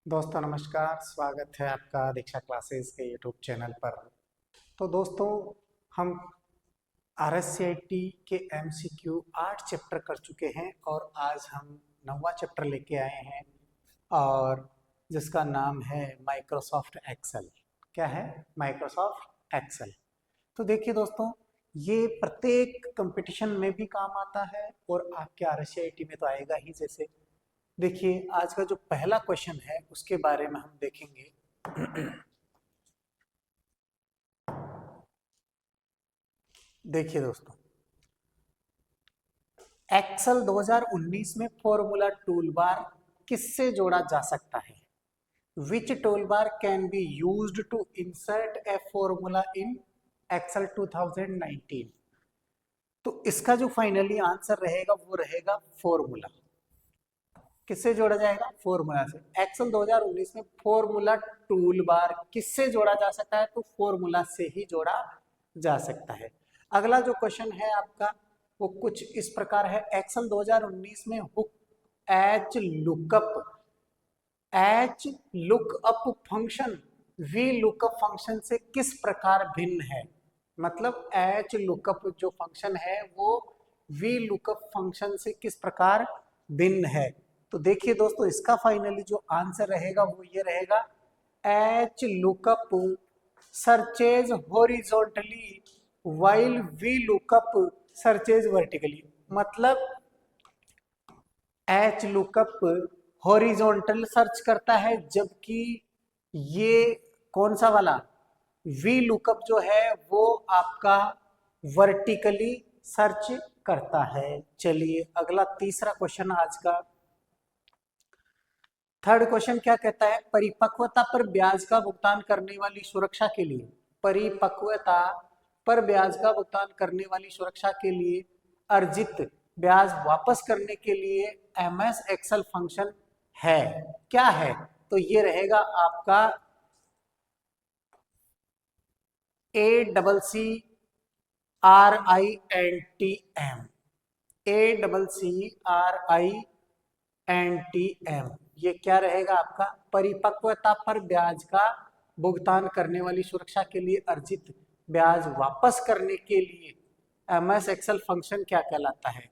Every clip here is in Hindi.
दोस्तों नमस्कार, स्वागत है आपका दीक्षा क्लासेस के यूट्यूब चैनल पर। तो दोस्तों हम RSCIT के MCQ 8 चैप्टर कर चुके हैं और आज हम 9वां चैप्टर लेके आए हैं और जिसका नाम है माइक्रोसॉफ्ट एक्सेल। क्या है? Microsoft Excel. तो देखिए दोस्तों, ये प्रत्येक कंपटीशन में भी काम आता है और आपके RSCIT में तो आएगा ही। जैसे देखिए, आज का जो पहला क्वेश्चन है उसके बारे में हम देखेंगे। देखिए दोस्तों, एक्सेल 2019 में फॉर्मूला टूलबार किससे जोड़ा जा सकता है? Which toolbar can be used to insert a formula in Excel 2019? तो इसका जो फाइनली आंसर रहेगा वो रहेगा फॉर्मूला। किससे जोड़ा जाएगा? फॉर्मूला से। एक्सेल 2019 में फॉर्मूला टूलबार किससे जोड़ा जा सकता है? तो फॉर्मूला से ही जोड़ा जा सकता है। अगला जो क्वेश्चन है आपका वो कुछ इस प्रकार है। एक्सेल 2019 में hook H lookup function V lookup function से किस प्रकार भिन्न है? मतलब एच लुकअप जो फंक्शन है वो वी लुकअप फंक्शन से किस प्रकार भिन्न है? तो देखिए दोस्तों, इसका फाइनली जो आंसर रहेगा वो ये रहेगा, H lookup searches horizontally while V lookup searches vertically. मतलब एच लुकअप हॉरिजॉन्टल सर्च करता है, जबकि ये कौन सा वाला वी लुकअप जो है वो आपका वर्टिकली सर्च करता है। चलिए अगला तीसरा क्वेश्चन आज का। थर्ड क्वेश्चन क्या कहता है? परिपक्वता पर ब्याज का भुगतान करने वाली सुरक्षा के लिए, परिपक्वता पर ब्याज का भुगतान करने वाली सुरक्षा के लिए अर्जित ब्याज वापस करने के लिए MS एक्सेल फंक्शन है। क्या है? तो ये रहेगा आपका ACCRINTM। ये क्या रहेगा आपका? परिपक्वता पर ब्याज का भुगतान करने वाली सुरक्षा के लिए अर्जित ब्याज वापस करने के लिए MS एक्सेल फंक्शन क्या कहलाता है?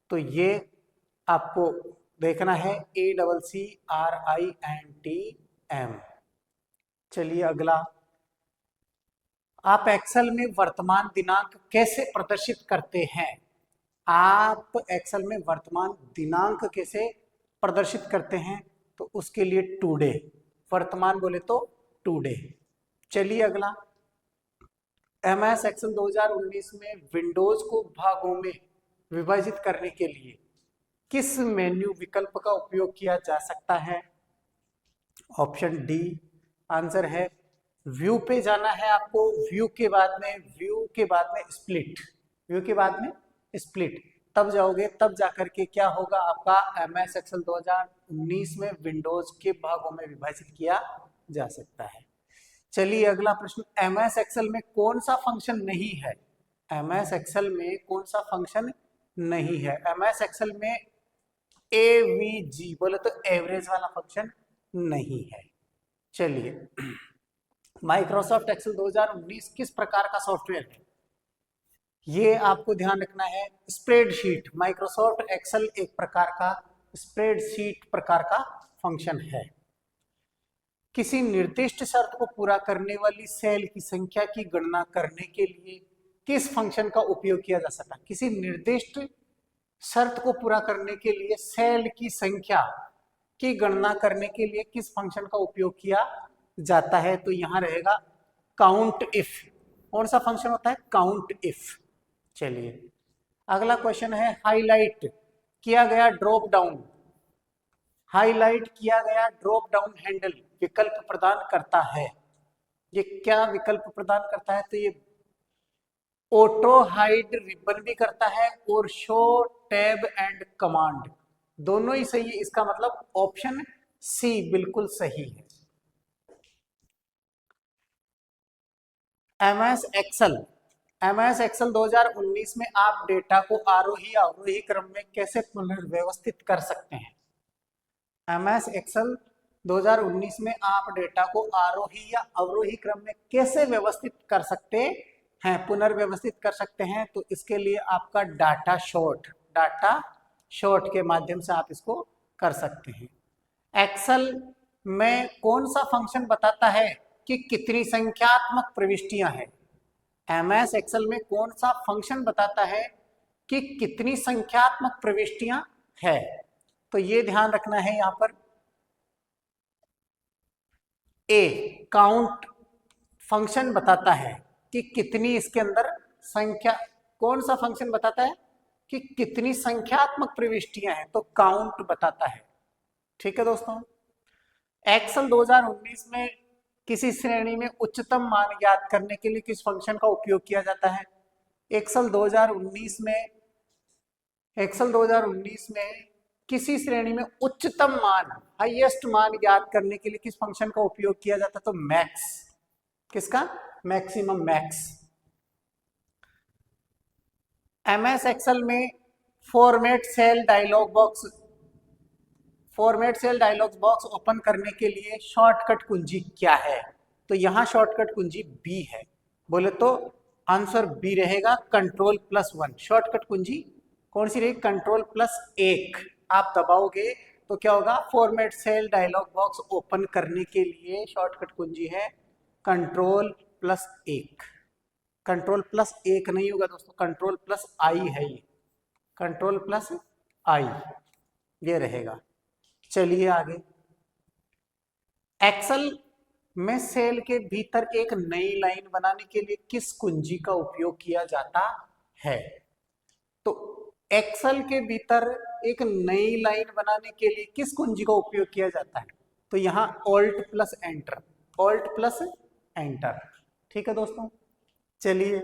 तो ये आपको देखना है, ACCRINTM। चलिए अगला, आप एक्सेल में वर्तमान दिनांक कैसे प्रदर्शित करते हैं? आप एक्सेल में वर्तमान दिनांक कैसे प्रदर्शित करते हैं? तो उसके लिए टुडे, वर्तमान बोले तो टुडे। चलिए अगला, MS एक्सेल 2019 में विंडोज को भागों में विभाजित करने के लिए किस मेन्यू विकल्प का उपयोग किया जा सकता है? ऑप्शन डी आंसर है, व्यू पे जाना है आपको, व्यू के बाद में स्प्लिट, व्यू के बाद में स्प्लिट, तब जाओगे, तब जाकर के क्या होगा आपका MS एक्सेल 2019 में विंडोज के भागों में विभाजित किया जा सकता है। चलिए अगला प्रश्न, MS एक्सेल में कौन सा फंक्शन नहीं है? MS एक्सेल में कौन सा फंक्शन नहीं है? MS एक्सेल में AVG बोले तो एवरेज वाला फंक्शन नहीं है। चलिए, माइक्रोसॉफ्ट एक्सेल 2019 किस प्रकार का सॉफ्टवेयर है? ये आपको ध्यान रखना है, स्प्रेडशीट। माइक्रोसॉफ्ट एक्सेल एक प्रकार का स्प्रेडशीट प्रकार का फंक्शन है। किसी निर्दिष्ट शर्त को पूरा करने वाली सेल की संख्या की गणना करने के लिए किस फंक्शन का उपयोग किया जा सकता है? किसी निर्दिष्ट शर्त को पूरा करने के लिए सेल की संख्या की गणना करने के लिए किस फंक्शन का उपयोग किया जाता है? तो यहां रहेगा काउंट इफ। कौन सा फंक्शन होता है? Count if. चलिए अगला क्वेश्चन है, हाईलाइट किया गया ड्रॉप डाउन, हाईलाइट किया गया ड्रॉप डाउन हैंडल विकल्प प्रदान करता है। ये क्या विकल्प प्रदान करता है? तो ये ऑटो हाइड रिबन भी करता है और शो टैब एंड कमांड, दोनों ही सही है। इसका मतलब ऑप्शन सी बिल्कुल सही है। MS एक्सेल 2019 में आप डेटा को आरोही अवरोही क्रम में कैसे पुनर्व्यवस्थित कर सकते हैं? MS एक्सेल 2019 में आप डेटा को आरोही या अवरोही क्रम में कैसे व्यवस्थित कर सकते हैं, पुनर्व्यवस्थित कर सकते हैं? तो इसके लिए आपका डाटा शॉर्ट के माध्यम से आप इसको कर सकते हैं। एक्सेल में कौन सा फंक्शन बताता है कि कितनी संख्यात्मक प्रविष्टियां हैं? एमएस एक्सेल में कौन सा फंक्शन बताता है कि कितनी संख्यात्मक प्रविष्टियां है? तो ये ध्यान रखना है यहां पर। ए काउंट फंक्शन बताता है कि कितनी इसके अंदर संख्या, कौन सा फंक्शन बताता है कि कितनी संख्यात्मक प्रविष्टियां हैं? तो काउंट बताता है। ठीक है दोस्तों। एक्सेल 2019 में किसी श्रेणी में उच्चतम मान ज्ञात करने के लिए किस फंक्शन का उपयोग किया जाता है? एक्सेल 2019 में किसी श्रेणी में उच्चतम मान, हाईएस्ट मान ज्ञात करने के लिए किस फंक्शन का उपयोग किया जाता है? तो मैक्स। किसका? Maximum, max. एमएस एक्सेल में format cell dialog box open करने के लिए शॉर्टकट कुंजी क्या है? तो यहां शॉर्टकट कुंजी बी है। बोले तो आंसर बी रहेगा, Ctrl+1। शॉर्टकट कुंजी कौन सी रहेगी? Ctrl+1 आप दबाओगे तो क्या होगा? Format cell dialog box open करने के लिए शॉर्टकट कुंजी है Ctrl+1। Ctrl+1 नहीं होगा दोस्तों, Ctrl+I है ये, Ctrl+I ये रहेगा। चलिए आगे। एक्सेल में सेल के भीतर एक नई लाइन बनाने के लिए किस कुंजी का उपयोग किया जाता है? तो एक्सेल के भीतर एक नई लाइन बनाने के लिए किस कुंजी का उपयोग किया जाता है? तो यहां Alt+Enter। ठीक है दोस्तों। चलिए,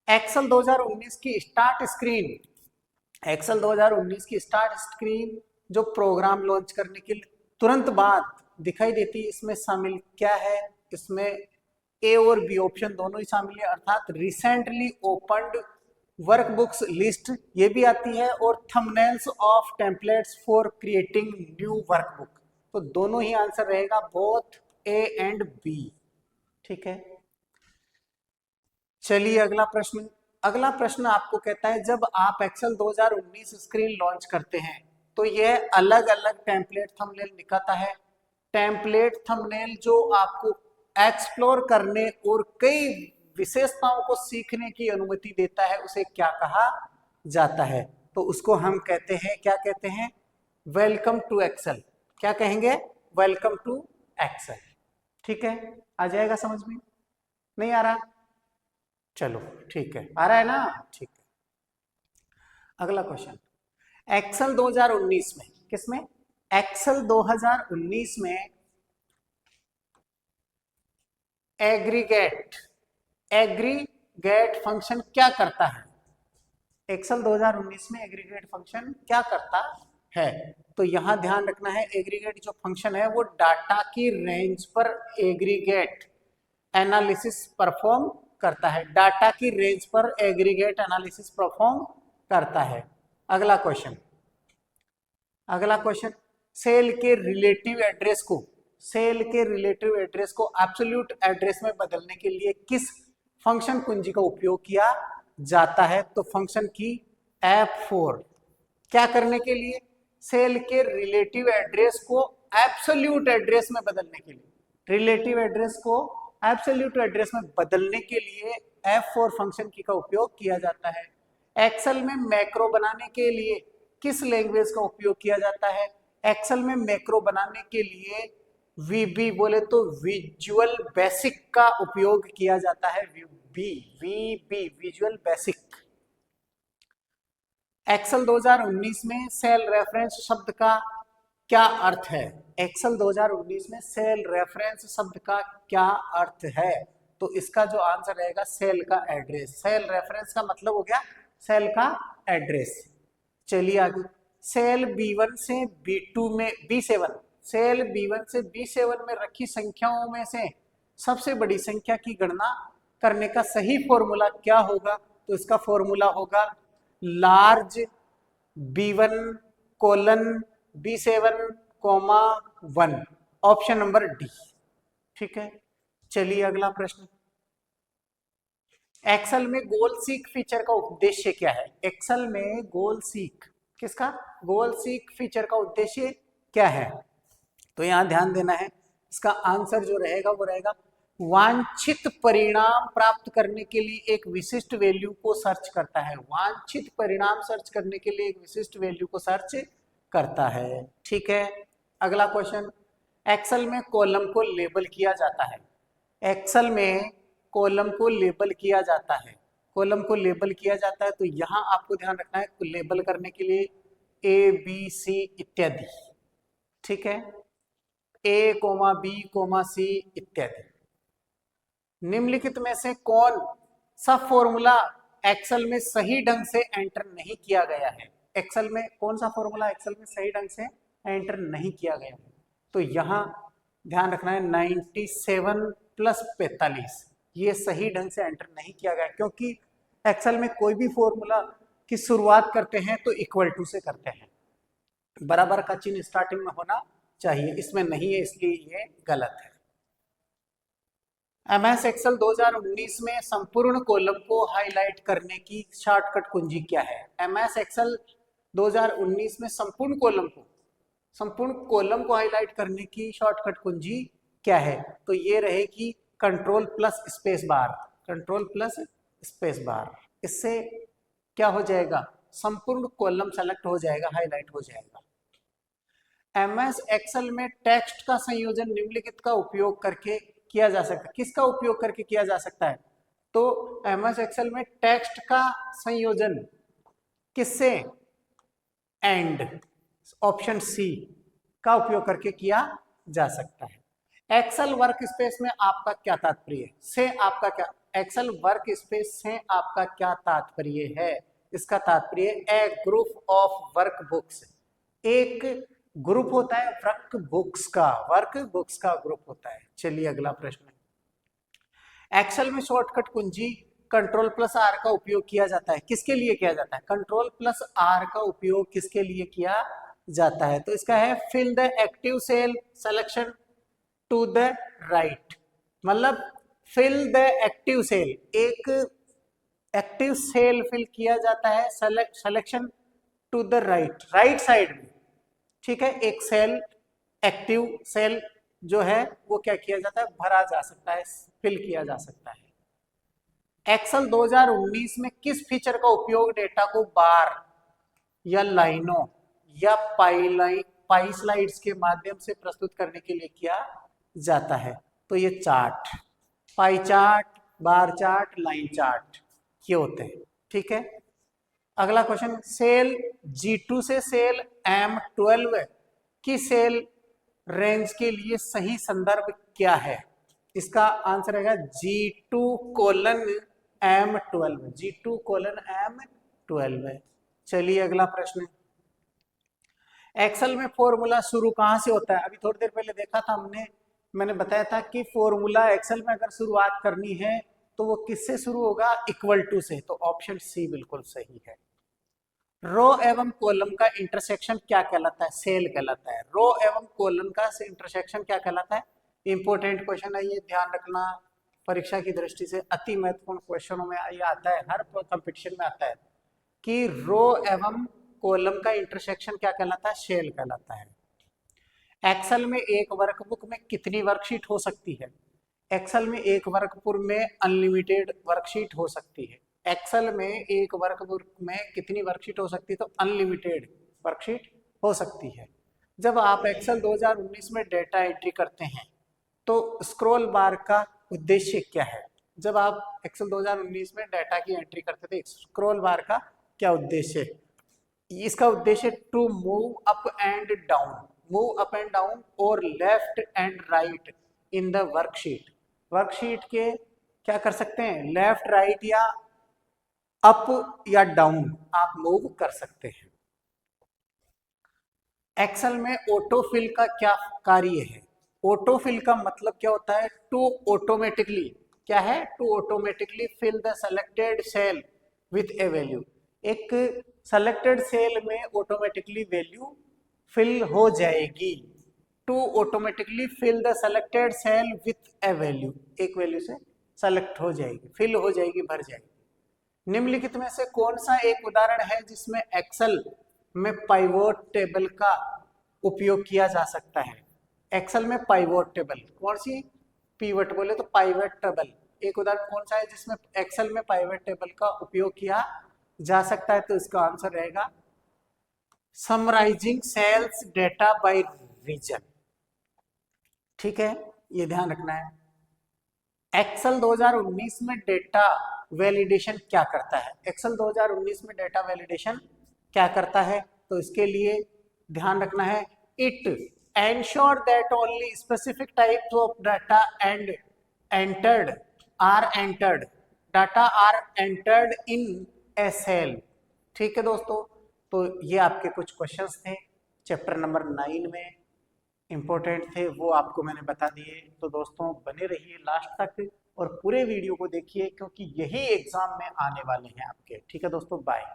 एक्सेल 2019 की स्टार्ट स्क्रीन जो प्रोग्राम लॉन्च करने के तुरंत बाद दिखाई देती है, इसमें शामिल क्या है? इसमें ए और बी ऑप्शन दोनों ही शामिल है, अर्थात रिसेंटली ओपन्ड वर्कबुक्स लिस्ट ये भी आती है, और thumbnails of templates for creating new workbook. तो दोनों ही आंसर रहेगा, बोथ ए एंड बी। ठीक है। चलिए अगला प्रश्न आपको कहता है, जब आप एक्सेल 2019 स्क्रीन लॉन्च करते हैं तो यह अलग अलग टेम्पलेट थंबनेल दिखाता है। टेम्पलेट थंबनेल जो आपको एक्सप्लोर करने और कई विशेषताओं को सीखने की अनुमति देता है, उसे क्या कहा जाता है? तो उसको हम कहते हैं, क्या कहते हैं? Welcome to Excel. क्या कहेंगे? Welcome to Excel. ठीक है, आ जाएगा समझ में? नहीं आ रहा? चलो ठीक है, आ रहा है ना? ठीक है। अगला क्वेश्चन, एक्सेल 2019 में, किसमें? एक्सेल 2019 में एग्रीगेट फंक्शन क्या करता है? एक्सेल 2019 में एग्रीगेट फंक्शन क्या करता है? तो यहां ध्यान रखना है, एग्रीगेट जो फंक्शन है वो डाटा की रेंज पर एग्रीगेट एनालिसिस परफॉर्म करता है। डाटा की रेंज पर एग्रीगेट एनालिसिस परफॉर्म करता है। अगला क्वेश्चन, सेल के रिलेटिव एड्रेस को एब्सोल्यूट एड्रेस में बदलने के लिए किस फंक्शन कुंजी का उपयोग किया जाता है? तो फंक्शन की F4। क्या करने के लिए? सेल के रिलेटिव एड्रेस को एब्सोल्यूट एड्रेस में बदलने के लिए। रिलेटिव एड्रेस को एब्सोल्यूट एड्रेस में बदलने के लिए F4 फंक्शन की का उपयोग किया जाता है। एक्सेल में मैक्रो बनाने के लिए किस लैंग्वेज का उपयोग किया जाता है? एक्सेल में मैक्रो बनाने के लिए VB बोले तो विजुअल बेसिक का उपयोग किया जाता है। VB visual basic. एक्सेल 2019 में सेल रेफरेंस शब्द का क्या अर्थ है? एक्सेल 2019 में सेल रेफरेंस शब्द का क्या अर्थ है? तो इसका जो आंसर रहेगा, सेल का एड्रेस। सेल रेफरेंस का मतलब हो गया सेल का एड्रेस। चलिए आगे, सेल B1 से B2 में B7, सेल B1 से B7 में रखी संख्याओं में से सबसे बड़ी संख्या की गणना करने का सही फॉर्मूला क्या होगा? तो इसका फॉर्मूला होगा large B1 colon B7 comma 1, option number D. ठीक है, चलिए अगला प्रश्न। एक्सेल में गोल सीक फीचर का उद्देश्य क्या है? एक्सेल में गोल सीक, किसका? गोल सीक फीचर का उद्देश्य क्या है? तो यहां ध्यान देना है, इसका आंसर जो रहेगा वो रहेगा वांछित परिणाम प्राप्त करने के लिए एक विशिष्ट वैल्यू को सर्च करता है। वांछित परिणाम सर्च करने के लिए एक विशिष्ट वैल्यू को सर्च करता है। ठीक है, अगला क्वेश्चन। एक्सेल में कॉलम को लेबल किया जाता है। एक्सेल में कॉलम को लेबल किया जाता है। कॉलम को लेबल किया जाता है, तो यहां आपको ध्यान रखना है लेबल करने के लिए ए बी सी इत्यादि। ठीक है, ए कोमा बी कोमा सी इत्यादि। निम्नलिखित में से कौन सा फॉर्मूला एक्सेल में सही ढंग से एंटर नहीं किया गया है? एक्सेल में कौन सा फॉर्मूला एक्सेल में सही ढंग से एंटर नहीं किया गया है? तो यहां ध्यान रखना है 97 + 45, ये सही ढंग से एंटर नहीं किया गया, क्योंकि एक्सेल में कोई भी फॉर्मूला की शुरुआत करते हैं तो इक्वल टू से करते हैं, बराबर का चिन्ह स्टार्टिंग में होना चाहिए, इसमें नहीं है, इसलिए ये गलत है। MS एक्सेल 2019 में संपूर्ण कॉलम को हाईलाइट करने की शॉर्टकट कुंजी क्या है? MS एक्सेल 2019 में संपूर्ण कॉलम को हाईलाइट करने की शॉर्टकट कुंजी क्या है? तो ये रहेगी control plus space bar. Control plus space bar, इससे क्या हो जाएगा? संपूर्ण कॉलम सेलेक्ट हो जाएगा, हाईलाइट हो जाएगा। MS एक्सेल में टेक्स्ट का संयोजन निम्नलिखित का उपयोग करके किया जा सकता है। किसका उपयोग करके किया जा सकता है? तो MS एक्सेल में टेक्स्ट का संयोजन किससे? एंड, ऑप्शन सी का उपयोग करके किया जा सकता है। एक्सेल वर्क स्पेस में आपका क्या तात्पर्य से? आपका क्या एक्सेल वर्क स्पेस से आपका क्या तात्पर्य है? इसका तात्पर्य ए ग्रुप ऑफ वर्क बुक्स, एक ग्रुप होता है वर्क बुक्स का ग्रुप होता है। चलिए अगला प्रश्न। एक्सेल में शॉर्टकट कुंजी कंट्रोल प्लस आर का उपयोग किया जाता है। किसके लिए किया जाता है? कंट्रोल प्लस आर का उपयोग किसके लिए किया जाता है? तो इसका है fill the active cell selection to the right, मतलब फिल द एक्टिव सेल, एक एक्टिव सेल फिल किया जाता है selection to the right side में। ठीक है, एक सेल, एक्टिव सेल जो है वो क्या किया जाता है? भरा जा सकता है, फिल किया जा सकता है। एक्सेल 2019 में किस फीचर का उपयोग डेटा को बार या लाइनों या पाई स्लाइड्स के माध्यम से प्रस्तुत करने के लिए किया जाता है? तो ये chart, pie chart, bar chart, line chart, ये होते हैं। ठीक है, अगला क्वेश्चन। सेल G2 से सेल M12 की सेल रेंज के लिए सही संदर्भ क्या है? इसका आंसर रहेगा G2:M12, G2:M12। चलिए अगला प्रश्न। एक्सेल में फॉर्मूला शुरू कहां से होता है? अभी थोड़ी देर पहले देखा था मैंने बताया था कि फॉर्मूला एक्सेल में अगर शुरुआत करनी है तो वो किससे शुरू होगा? इक्वल टू से। तो ऑप्शन सी बिल्कुल सही है। रो एवं कॉलम का इंटरसेक्शन क्या कहलाता है? सेल कहलाता है। रो एवं कॉलम का इंटरसेक्शन क्या कहलाता है? इंपॉर्टेंट क्वेश्चन है ये, ध्यान रखना, परीक्षा की दृष्टि से अति महत्वपूर्ण क्वेश्चनों में ये आता है, हर कंपटीशन में आता है कि रो एवं कॉलम का इंटरसेक्शन क्या कहलाता है? सेल कहलाता है। एक्सेल में एक वर्कबुक में कितनी वर्कशीट हो सकती है? एक्सेल में एक वर्कबुक में अनलिमिटेड वर्कशीट हो सकती है। एक्सेल में एक वर्कबुक में कितनी वर्कशीट हो सकती है? तो अनलिमिटेड वर्कशीट हो सकती है। जब आप एक्सेल 2019 में डेटा एंट्री करते हैं तो स्क्रॉल बार का उद्देश्य क्या है? जब आप एक्सेल 2019 में डाटा की एंट्री करते थे, स्क्रॉल बार का क्या उद्देश्य है? इसका उद्देश्य to move up and down और left and right in the worksheet. Worksheet के क्या कर सकते हैं? लेफ्ट, राइट या अप या डाउन आप मूव कर सकते हैं। एक्सेल में ऑटोफिल का क्या कार्य है? ऑटोफिल का मतलब क्या होता है? टू ऑटोमेटिकली, क्या है? To automatically fill the selected cell with a value. एक सेलेक्टेड सेल में ऑटोमेटिकली वैल्यू फिल हो जाएगी। To automatically fill the selected cell with a value, एक वैल्यू से सेलेक्ट हो जाएगी, फिल हो जाएगी, भर जाएगी। निम्नलिखित में से कौन सा एक उदाहरण है जिसमें एक्सेल में पाइवोट टेबल का उपयोग किया जा सकता है? एक्सेल में पाइवोट टेबल, कौन सी? पीवट बोले तो पाइवट टेबल, एक उदाहरण कौन सा है जिसमें एक्सेल में पाइवट टेबल का उपयोग किया जा सकता है? तो इसका आंसर रहेगा summarising sales data by region. ठीक है, ये ध्यान रखना है। एक्सेल 2019 में डेटा वैलिडेशन क्या करता है? एक्सेल 2019 में डेटा वैलिडेशन क्या करता है? तो इसके लिए ध्यान रखना है, it ensure that only specific types of data and entered are entered, data are entered in a cell. ठीक है दोस्तों, तो ये आपके कुछ क्वेश्चंस थे चैप्टर नंबर 9 में, इंपॉर्टेंट थे, वो आपको मैंने बता दिए। तो दोस्तों बने रहिए लास्ट तक और पूरे वीडियो को देखिए, क्योंकि यही एग्जाम में आने वाले हैं आपके। ठीक है दोस्तों, बाय।